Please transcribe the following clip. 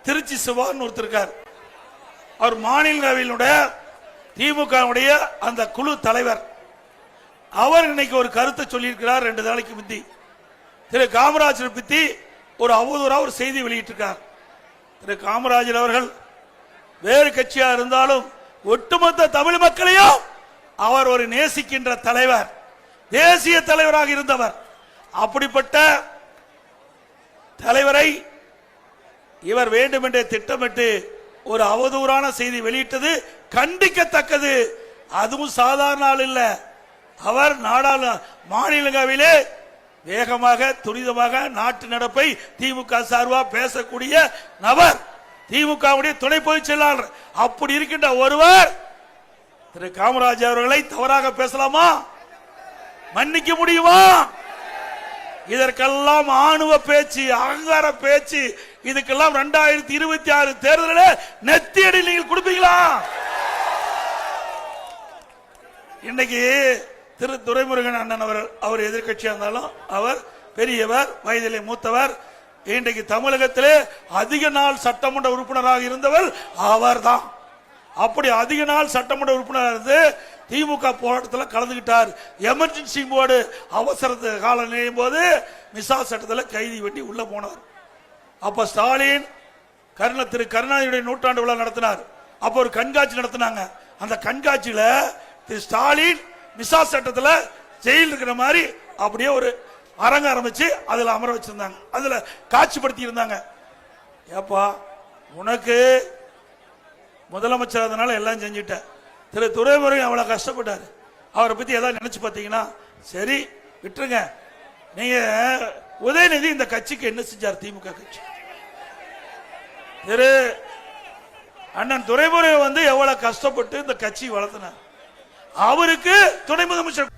திருச்சி சிவான்னு ஒருத்தர் இருக்கார். அவர் மாநிலங்களவையினுடைய திமுக அந்த குழு தலைவர். அவர் இன்னைக்கு ஒரு கருத்தை சொல்லியிருக்கிறார். 2 நாளைக்கு முந்தி திரு காமராஜர் பத்தி ஒரு அவதூறா ஒரு செய்தி வெளியிட்டிருக்கார். திரு காமராஜர் அவர்கள் வேறு கட்சியா இருந்தாலும் ஒட்டுமொத்த தமிழ் மக்களையும் அவர் ஒரு நேசிக்கின்ற தலைவர், தேசிய தலைவராக இருந்தவர். அப்படிப்பட்ட தலைவரை இவர் வேண்டுமென்றே திட்டமிட்டு ஒரு அவதூறான செய்தி வெளியிட்டது கண்டிக்கத்தக்கது. அதுவும் சாதாரண ஆள் இல்ல. அவர் மாநிலங்களவையிலே வேகமாக துரிதமாக நாட்டு நடப்பை திமுக சார்பா பேசக்கூடிய நபர், திமுக துணை பொதுச் செயலாளர். அப்படி இருக்கின்ற ஒருவர் திரு காமராஜ் அவர்களை தவறாக பேசலாமா? மன்னிக்க முடியுமா? இதற்கெல்லாம் ஆணவ பேச்சு, அகங்கார பேச்சு, இதுக்கெல்லாம் 2026 தேர்தலில் நெத்தியடி நீங்கள் கொடுப்பீங்களா? இன்னைக்கு திரு துரைமுருகன் அண்ணன் அவர் எதிர்கட்சியா இருந்தாலும் அவர் பெரியவர், வயதிலே மூத்தவர். இன்றைக்கு தமிழகத்திலே அதிக நாள் சட்டமன்ற உறுப்பினராக இருந்தவர் அவர்தான். அப்படி அதிக நாள் சட்டமன்ற உறுப்பினர் இருந்து திமுக போராட்டத்தில் கலந்துகிட்டார். எமர்ஜென்சி போர்டு அவசர கால நிலையும் போது மிசா சட்டத்தில் கைதி வெட்டி உள்ள போனார். அப்ப ஸ்டாலின் திரு கருணாநிதியுடைய நூற்றாண்டு விழா நடத்தினார். அப்ப ஒரு கண்காட்சி நடத்தினாங்க. அந்த கண்காட்சியில திரு ஸ்டாலின் மிசா சட்டத்தில் ஜெயில் இருக்கிற மாதிரி அப்படியே ஒரு அரங்க ஆரம்பிச்சு அதுல அமர வச்சிருந்தாங்க. அதுல காட்சிப்படுத்தி இருந்தாங்க. ஏப்பா உனக்கு முதலமைச்சர் அதனால எல்லாம் செஞ்சுட்ட. திரு துரைமுருகன் அவ்வளவு கஷ்டப்பட்டாரு. அவரை பத்தி ஏதாவது நினைச்சு பார்த்தீங்கன்னா சரி விட்டுருங்க. நீங்க உதயநிதி இந்த கட்சிக்கு என்ன செஞ்சார்? திமுக கட்சி திரு அண்ணன் துரைமுருகன் எவ்வளவு கஷ்டப்பட்டு இந்த கட்சி வளர்த்தினார். அவருக்கு துணை முதலமைச்சர்